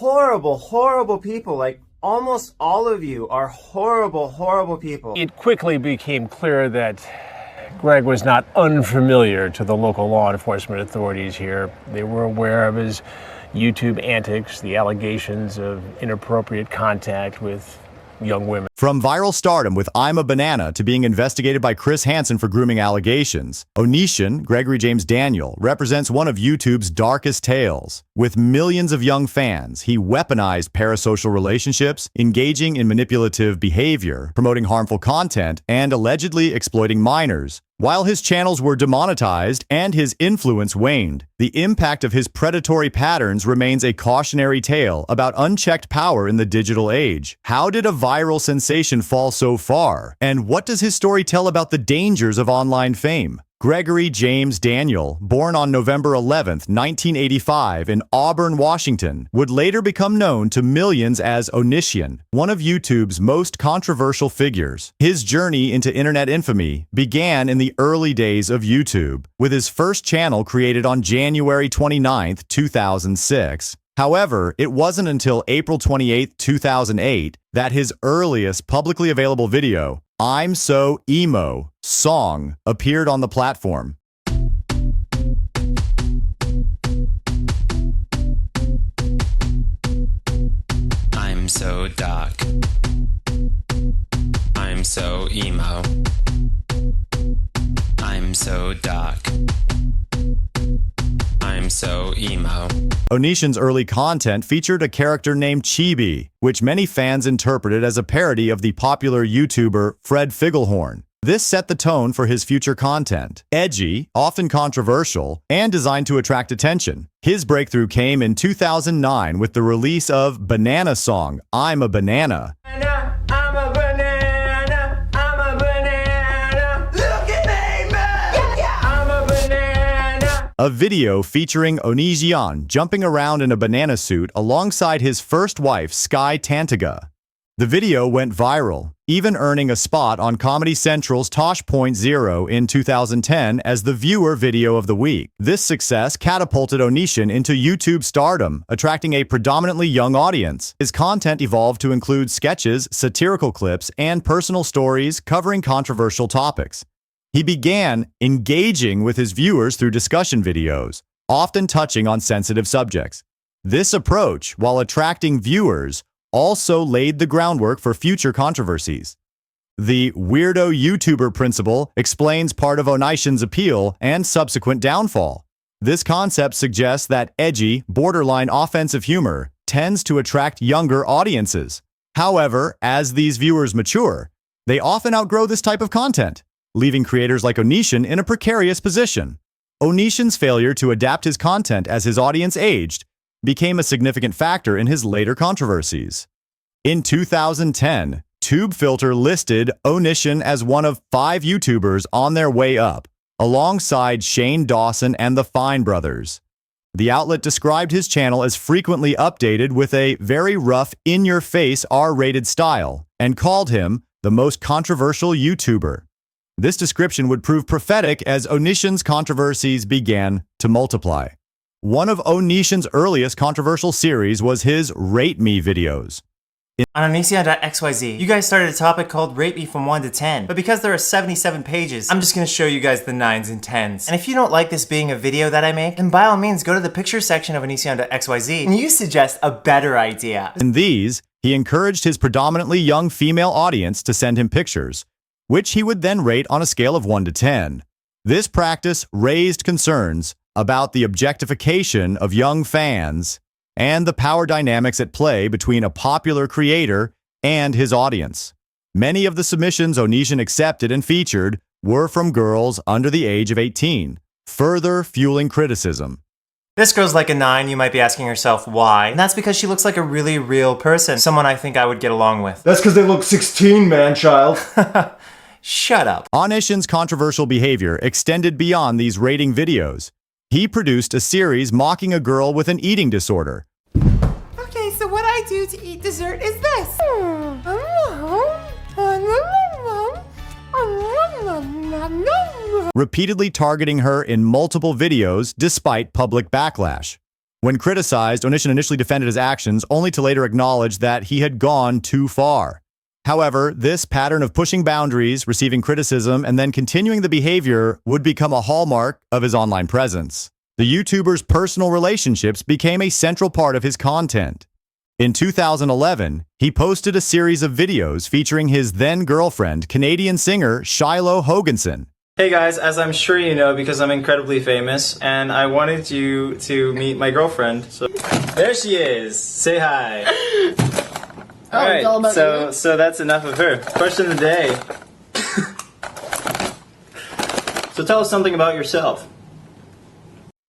horrible, horrible people. Like, almost all of you are horrible, horrible people. It quickly became clear that Greg was not unfamiliar to the local law enforcement authorities here. They were aware of his YouTube antics, the allegations of inappropriate contact with young women. From viral stardom with I'm a Banana to being investigated by Chris Hansen for grooming allegations, Onision, Gregory James Daniel, represents one of YouTube's darkest tales. With millions of young fans, he weaponized parasocial relationships, engaging in manipulative behavior, promoting harmful content, and allegedly exploiting minors. While his channels were demonetized and his influence waned, the impact of his predatory patterns remains a cautionary tale about unchecked power in the digital age. How did a viral sensation fall so far? And what does his story tell about the dangers of online fame? Gregory James Daniel, born on November 11, 1985 in Auburn, Washington, would later become known to millions as Onision, one of YouTube's most controversial figures. His journey into internet infamy began in the early days of YouTube, with his first channel created on January 29, 2006. However, it wasn't until April 28, 2008, that his earliest publicly available video, I'm So Emo song, appeared on the platform. I'm so dark. I'm so emo. I'm so dark. I'm so emo. Onision's early content featured a character named Chibi, which many fans interpreted as a parody of the popular YouTuber Fred Figglehorn. This set the tone for his future content. Edgy, often controversial, and designed to attract attention. His breakthrough came in 2009 with the release of Banana Song, I'm a Banana. A video featuring Onision jumping around in a banana suit alongside his first wife, Sky Tantaga. The video went viral, even earning a spot on Comedy Central's Tosh.0 in 2010 as the viewer video of the week. This success catapulted Onision into YouTube stardom, attracting a predominantly young audience. His content evolved to include sketches, satirical clips, and personal stories covering controversial topics. He began engaging with his viewers through discussion videos, often touching on sensitive subjects. This approach, while attracting viewers, also laid the groundwork for future controversies. The weirdo YouTuber principle explains part of Onison's appeal and subsequent downfall. This concept suggests that edgy, borderline offensive humor tends to attract younger audiences. However, as these viewers mature, they often outgrow this type of content, leaving creators like Onision in a precarious position. Onision's failure to adapt his content as his audience aged became a significant factor in his later controversies. In 2010, TubeFilter listed Onision as one of 5 YouTubers on their way up, alongside Shane Dawson and the Fine Brothers. The outlet described his channel as frequently updated with a very rough, in-your-face R-rated style, and called him the most controversial YouTuber. This description would prove prophetic as Onision's controversies began to multiply. One of Onision's earliest controversial series was his Rate Me videos. On Onision.xyz, you guys started a topic called Rate Me from 1 to 10, but because there are 77 pages, I'm just gonna show you guys the 9s and 10s. And if you don't like this being a video that I make, then by all means go to the picture section of Onision.xyz and you suggest a better idea. In these, he encouraged his predominantly young female audience to send him pictures, which he would then rate on a scale of 1 to 10. This practice raised concerns about the objectification of young fans and the power dynamics at play between a popular creator and his audience. Many of the submissions Onision accepted and featured were from girls under the age of 18, further fueling criticism. This girl's like a 9, you might be asking yourself why. And that's because she looks like a really real person, someone I think I would get along with. That's because they look 16, man-child. Shut up. Onission's controversial behavior extended beyond these rating videos. He produced a series mocking a girl with an eating disorder. Okay, so what I do to eat dessert is this. Repeatedly targeting her in multiple videos despite public backlash. When criticized, Onision initially defended his actions, only to later acknowledge that he had gone too far. However, this pattern of pushing boundaries, receiving criticism, and then continuing the behavior would become a hallmark of his online presence. The YouTuber's personal relationships became a central part of his content. In 2011, he posted a series of videos featuring his then-girlfriend, Canadian singer Shiloh Hoganson. Hey guys, as I'm sure you know because I'm incredibly famous, and I wanted you to meet my girlfriend. So there she is. Say hi. Alright, so that's enough of her. Question of the day. So tell us something about yourself.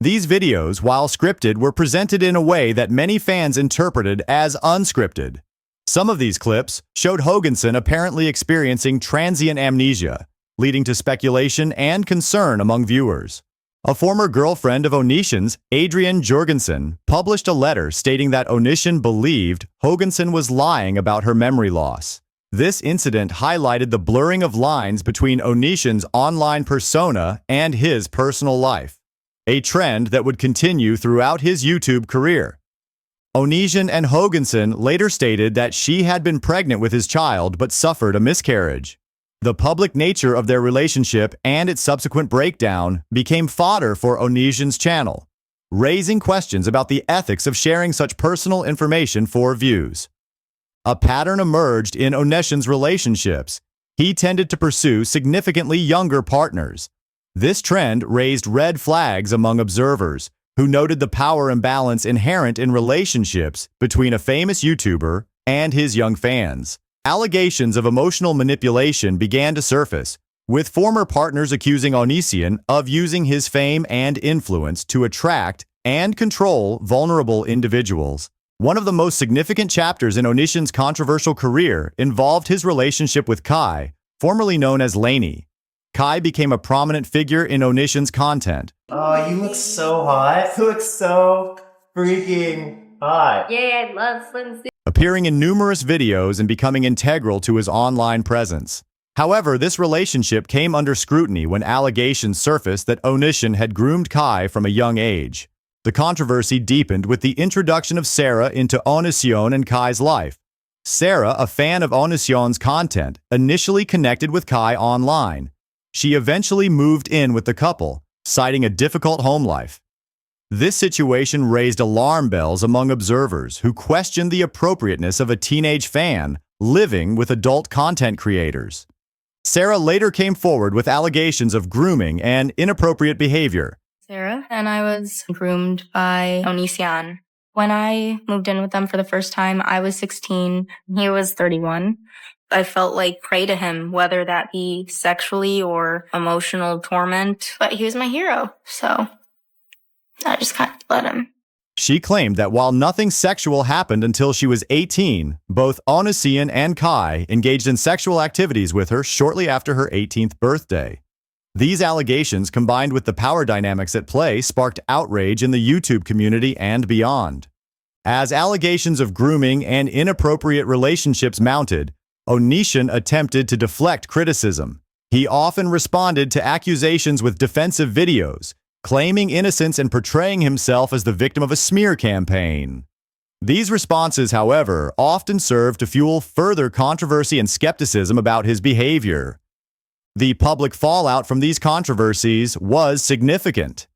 These videos, while scripted, were presented in a way that many fans interpreted as unscripted. Some of these clips showed Hoganson apparently experiencing transient amnesia, leading to speculation and concern among viewers. A former girlfriend of Onision's, Adrienne Jorgensen, published a letter stating that Onision believed Hoganson was lying about her memory loss. This incident highlighted the blurring of lines between Onision's online persona and his personal life, a trend that would continue throughout his YouTube career. Onision and Hoganson later stated that she had been pregnant with his child but suffered a miscarriage. The public nature of their relationship and its subsequent breakdown became fodder for Onision's channel, raising questions about the ethics of sharing such personal information for views. A pattern emerged in Onision's relationships. He tended to pursue significantly younger partners. This trend raised red flags among observers, who noted the power imbalance inherent in relationships between a famous YouTuber and his young fans. Allegations of emotional manipulation began to surface, with former partners accusing Onision of using his fame and influence to attract and control vulnerable individuals. One of the most significant chapters in Onision's controversial career involved his relationship with Kai, formerly known as Lainey. Kai became a prominent figure in Onision's content. Oh, you look so hot. You look so freaking hot. Yeah, I love Slim Suit. Appearing in numerous videos and becoming integral to his online presence. However, this relationship came under scrutiny when allegations surfaced that Onision had groomed Kai from a young age. The controversy deepened with the introduction of Sarah into Onision and Kai's life. Sarah, a fan of Onision's content, initially connected with Kai online. She eventually moved in with the couple, citing a difficult home life. This situation raised alarm bells among observers who questioned the appropriateness of a teenage fan living with adult content creators. Sarah later came forward with allegations of grooming and inappropriate behavior. Sarah and I was groomed by Onision. When I moved in with them for the first time, I was 16, he was 31. I felt like prey to him, whether that be sexually or emotional torment, but he was my hero, so I just kind of let him. She claimed that while nothing sexual happened until she was 18, both Onision and Kai engaged in sexual activities with her shortly after her 18th birthday. These allegations, combined with the power dynamics at play, sparked outrage in the YouTube community and beyond. As allegations of grooming and inappropriate relationships mounted, Onision attempted to deflect criticism. He often responded to accusations with defensive videos, claiming innocence and portraying himself as the victim of a smear campaign. These responses, however, often served to fuel further controversy and skepticism about his behavior. The public fallout from these controversies was significant.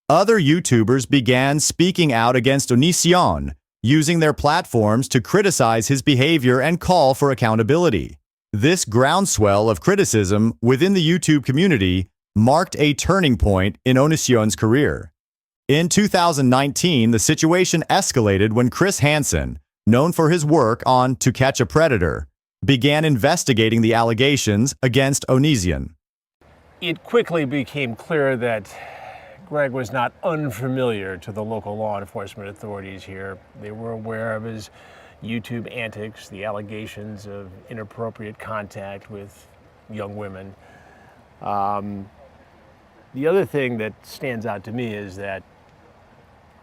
Other YouTubers began speaking out against Onision, using their platforms to criticize his behavior and call for accountability. This groundswell of criticism within the YouTube community marked a turning point in Onision's career. In 2019, the situation escalated when Chris Hansen, known for his work on To Catch a Predator, began investigating the allegations against Onision. It quickly became clear that Greg was not unfamiliar to the local law enforcement authorities here. They were aware of his YouTube antics, the allegations of inappropriate contact with young women. The other thing that stands out to me is that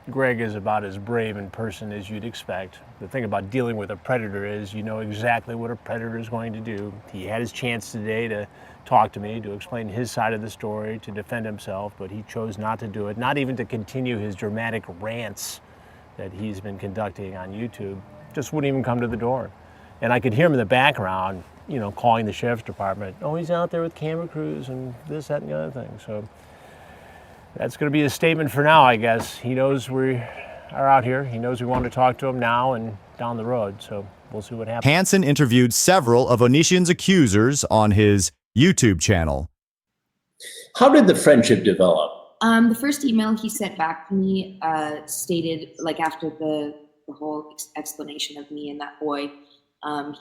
Greg is about as brave in person as you'd expect. The thing about dealing with a predator is you know exactly what a predator is going to do. He had his chance today to talk to me, to explain his side of the story, to defend himself, but he chose not to do it, not even to continue his dramatic rants that he's been conducting on YouTube just wouldn't even come to the door. And I could hear him in the background, you know, calling the sheriff's department. Oh, he's out there with camera crews and this, that, and the other thing. So that's going to be a statement for now, I guess. He knows we are out here. He knows we want to talk to him now and down the road. So we'll see what happens. Hansen interviewed several of Onision's accusers on his YouTube channel. How did the friendship develop? The first email he sent back to me stated, like after the whole explanation of me and that boy,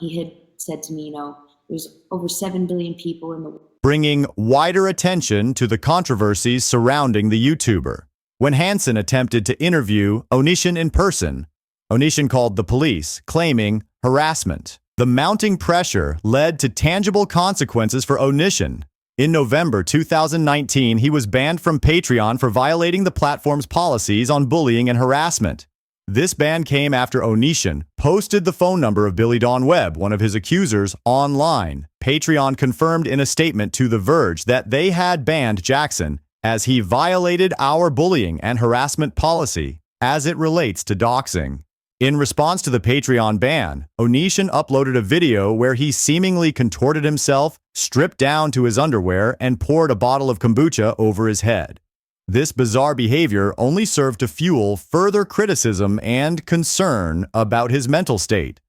he had said to me, you know, there's over 7 billion people in the world. Bringing wider attention to the controversies surrounding the YouTuber. When Hansen attempted to interview Onision in person, Onision called the police, claiming harassment. The mounting pressure led to tangible consequences for Onision. In November 2019, he was banned from Patreon for violating the platform's policies on bullying and harassment. This ban came after Onision posted the phone number of Billy Dawn Webb, one of his accusers, online. Patreon confirmed in a statement to The Verge that they had banned Jackson as he violated our bullying and harassment policy as it relates to doxing. In response to the Patreon ban, Onision uploaded a video where he seemingly contorted himself, stripped down to his underwear, and poured a bottle of kombucha over his head. This bizarre behavior only served to fuel further criticism and concern about his mental state.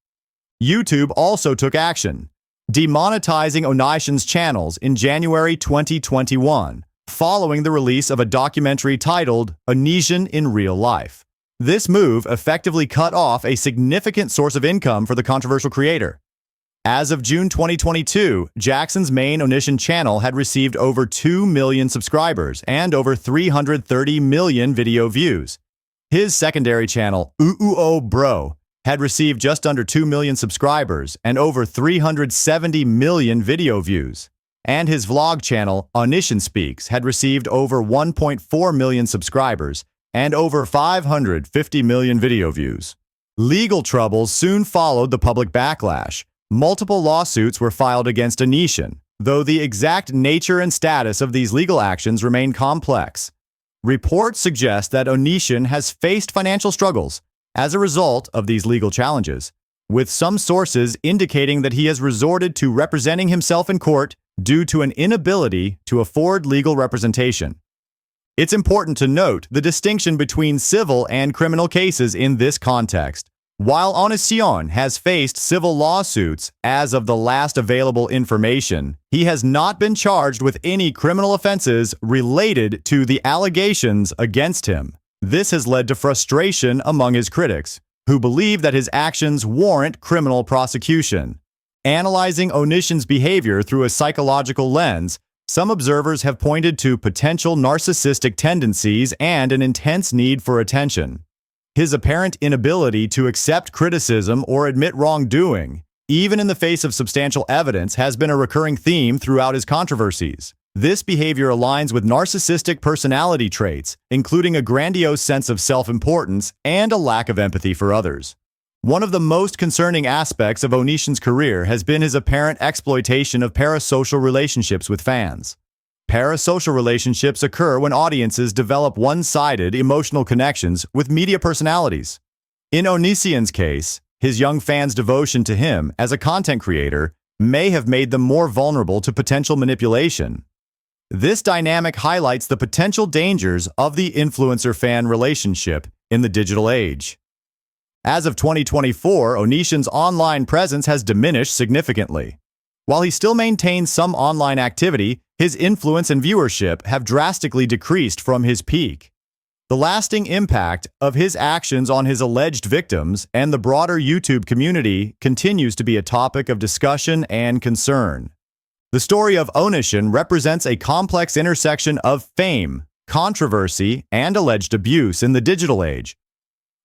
YouTube also took action, demonetizing Onison's channels in January 2021, following the release of a documentary titled Onision in Real Life. This move effectively cut off a significant source of income for the controversial creator. As of June 2022, Jackson's main Onision channel had received over 2 million subscribers and over 330 million video views. His secondary channel, Ooh Bro, had received just under 2 million subscribers and over 370 million video views. And his vlog channel, Onision Speaks, had received over 1.4 million subscribers and over 550 million video views. Legal troubles soon followed the public backlash. Multiple lawsuits were filed against Onision, though the exact nature and status of these legal actions remain complex. Reports suggest that Onision has faced financial struggles as a result of these legal challenges, with some sources indicating that he has resorted to representing himself in court due to an inability to afford legal representation. It's important to note the distinction between civil and criminal cases in this context. While Onision has faced civil lawsuits as of the last available information, he has not been charged with any criminal offenses related to the allegations against him. This has led to frustration among his critics, who believe that his actions warrant criminal prosecution. Analyzing Onision's behavior through a psychological lens, some observers have pointed to potential narcissistic tendencies and an intense need for attention. His apparent inability to accept criticism or admit wrongdoing, even in the face of substantial evidence, has been a recurring theme throughout his controversies. This behavior aligns with narcissistic personality traits, including a grandiose sense of self-importance and a lack of empathy for others. One of the most concerning aspects of Onision's career has been his apparent exploitation of parasocial relationships with fans. Parasocial relationships occur when audiences develop one-sided emotional connections with media personalities. In Onision's case, his young fans' devotion to him as a content creator may have made them more vulnerable to potential manipulation. This dynamic highlights the potential dangers of the influencer-fan relationship in the digital age. As of 2024, Onision's online presence has diminished significantly. While he still maintains some online activity, his influence and viewership have drastically decreased from his peak. The lasting impact of his actions on his alleged victims and the broader YouTube community continues to be a topic of discussion and concern. The story of Onision represents a complex intersection of fame, controversy, and alleged abuse in the digital age.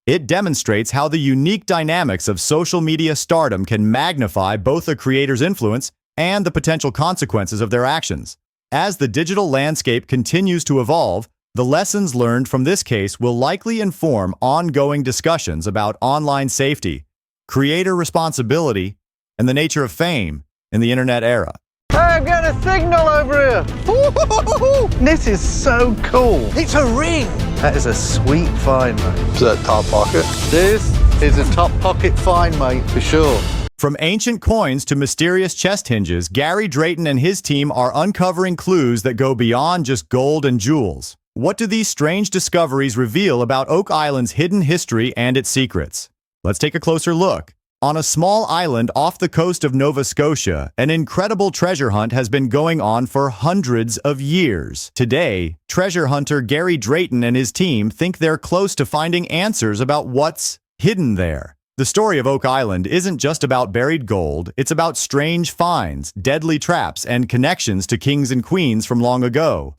It demonstrates how the unique dynamics of social media stardom can magnify both a creator's influence and the potential consequences of their actions. As the digital landscape continues to evolve, the lessons learned from this case will likely inform ongoing discussions about online safety, creator responsibility, and the nature of fame in the internet era. I've got a signal over here! This is so cool! It's a ring! That is a sweet find, mate. Is that top pocket? This is a top pocket find, mate, for sure. From ancient coins to mysterious chest hinges, Gary Drayton and his team are uncovering clues that go beyond just gold and jewels. What do these strange discoveries reveal about Oak Island's hidden history and its secrets? Let's take a closer look. On a small island off the coast of Nova Scotia, an incredible treasure hunt has been going on for hundreds of years. Today, treasure hunter Gary Drayton and his team think they're close to finding answers about what's hidden there. The story of Oak Island isn't just about buried gold, it's about strange finds, deadly traps, and connections to kings and queens from long ago.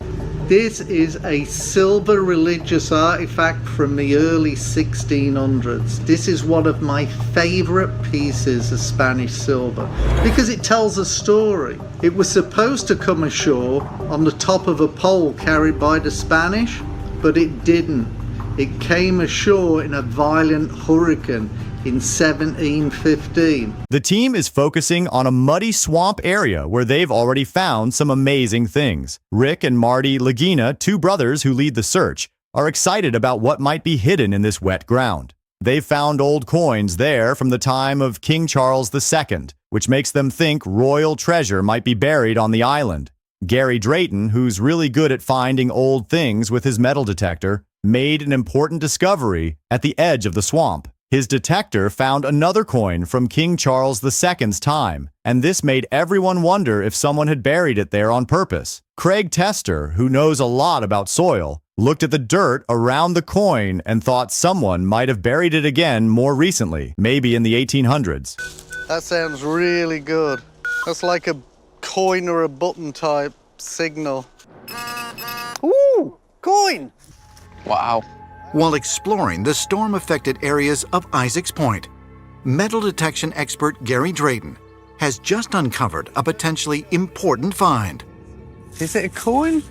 This is a silver religious artifact from the early 1600s. This is one of my favorite pieces of Spanish silver because it tells a story. It was supposed to come ashore on the top of a pole carried by the Spanish, but it didn't. It came ashore in a violent hurricane in 1715. The team is focusing on a muddy swamp area where they've already found some amazing things. Rick and Marty Lagina, two brothers who lead the search, are excited about what might be hidden in this wet ground. They've found old coins there from the time of King Charles II, which makes them think royal treasure might be buried on the island. Gary Drayton, who's really good at finding old things with his metal detector, made an important discovery at the edge of the swamp. His detector found another coin from King Charles II's time, and this made everyone wonder if someone had buried it there on purpose. Craig Tester, who knows a lot about soil, looked at the dirt around the coin and thought someone might have buried it again more recently, maybe in the 1800s. That sounds really good. That's like a coin or a button type signal. Ooh, coin! Wow. While exploring the storm-affected areas of Isaacs Point, metal detection expert Gary Drayton has just uncovered a potentially important find. Is it a coin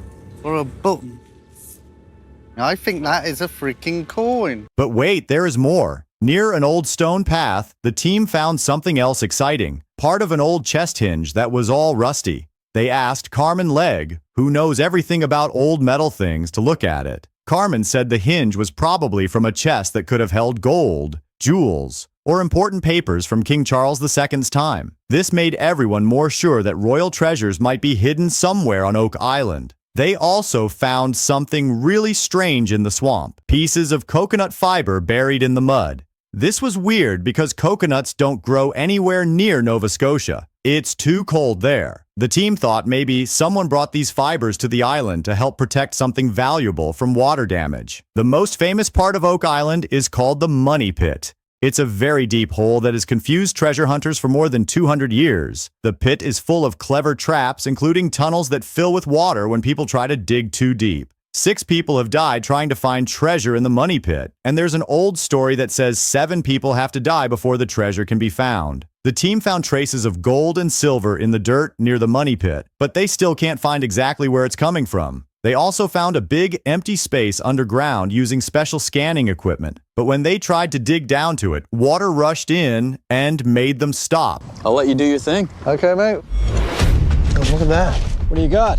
or a button? I think that is a freaking coin. But wait, there is more. Near an old stone path, the team found something else exciting, part of an old chest hinge that was all rusty. They asked Carmen Legg, who knows everything about old metal things, to look at it. Carmen said the hinge was probably from a chest that could have held gold, jewels, or important papers from King Charles II's time. This made everyone more sure that royal treasures might be hidden somewhere on Oak Island. They also found something really strange in the swamp, pieces of coconut fiber buried in the mud. This was weird because coconuts don't grow anywhere near Nova Scotia. It's too cold there. The team thought maybe someone brought these fibers to the island to help protect something valuable from water damage. The most famous part of Oak Island is called the Money Pit. It's a very deep hole that has confused treasure hunters for more than 200 years. The pit is full of clever traps, including tunnels that fill with water when people try to dig too deep. 6 people have died trying to find treasure in the Money Pit, and there's an old story that says 7 people have to die before the treasure can be found. The team found traces of gold and silver in the dirt near the Money Pit, but they still can't find exactly where it's coming from. They also found a big empty space underground using special scanning equipment, but when they tried to dig down to it, water rushed in and made them stop. I'll let you do your thing. Okay, mate. Oh, look at that. What do you got?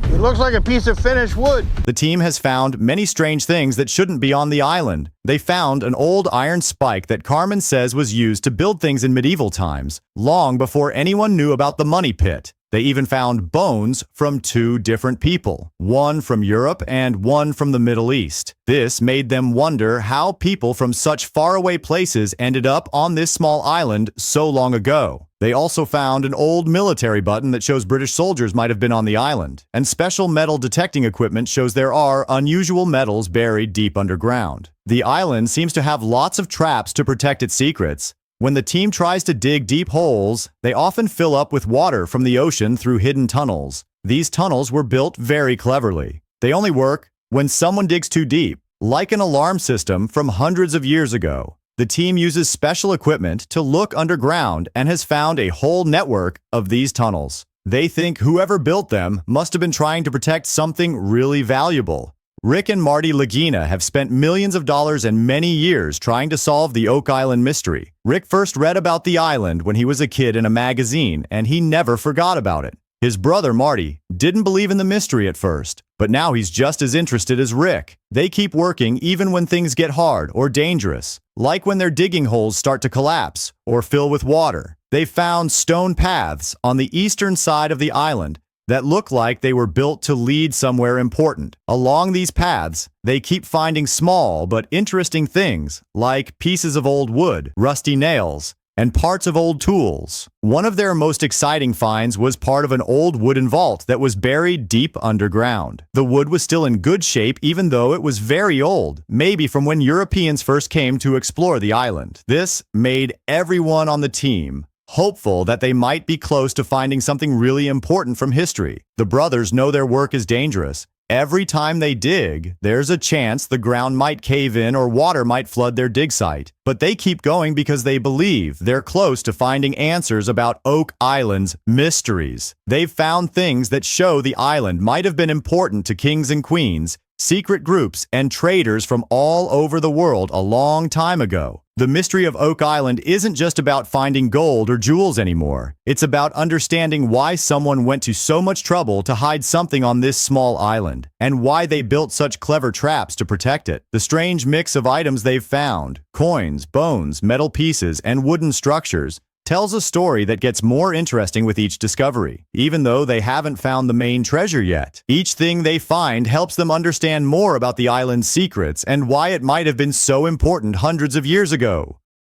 It looks like a piece of finished wood. The team has found many strange things that shouldn't be on the island. They found an old iron spike that Carmen says was used to build things in medieval times, long before anyone knew about the Money Pit. They even found bones from 2 different people, one from Europe and one from the Middle East. This made them wonder how people from such faraway places ended up on this small island so long ago. They also found an old military button that shows British soldiers might have been on the island, and special metal detecting equipment shows there are unusual metals buried deep underground. The island seems to have lots of traps to protect its secrets. When the team tries to dig deep holes, they often fill up with water from the ocean through hidden tunnels. These tunnels were built very cleverly. They only work when someone digs too deep, like an alarm system from hundreds of years ago. The team uses special equipment to look underground and has found a whole network of these tunnels. They think whoever built them must have been trying to protect something really valuable. Rick and Marty Lagina have spent millions of dollars and many years trying to solve the Oak Island mystery. Rick first read about the island when he was a kid in a magazine, and he never forgot about it. His brother, Marty, didn't believe in the mystery at first, but now he's just as interested as Rick. They keep working even when things get hard or dangerous, like when their digging holes start to collapse or fill with water. They found stone paths on the eastern side of the island that look like they were built to lead somewhere important. Along these paths, they keep finding small but interesting things like pieces of old wood, rusty nails, and parts of old tools. One of their most exciting finds was part of an old wooden vault that was buried deep underground. The wood was still in good shape even though it was very old, maybe from when Europeans first came to explore the island. This made everyone on the team hopeful that they might be close to finding something really important from history. The brothers know their work is dangerous. Every time they dig, there's a chance the ground might cave in or water might flood their dig site. But they keep going because they believe they're close to finding answers about Oak Island's mysteries. They've found things that show the island might have been important to kings and queens, secret groups, and traders from all over the world a long time ago. The mystery of Oak Island isn't just about finding gold or jewels anymore. It's about understanding why someone went to so much trouble to hide something on this small island, and why they built such clever traps to protect it. The strange mix of items they've found, coins, bones, metal pieces, and wooden structures, tells a story that gets more interesting with each discovery, even though they haven't found the main treasure yet. Each thing they find helps them understand more about the island's secrets and why it might have been so important hundreds of years ago.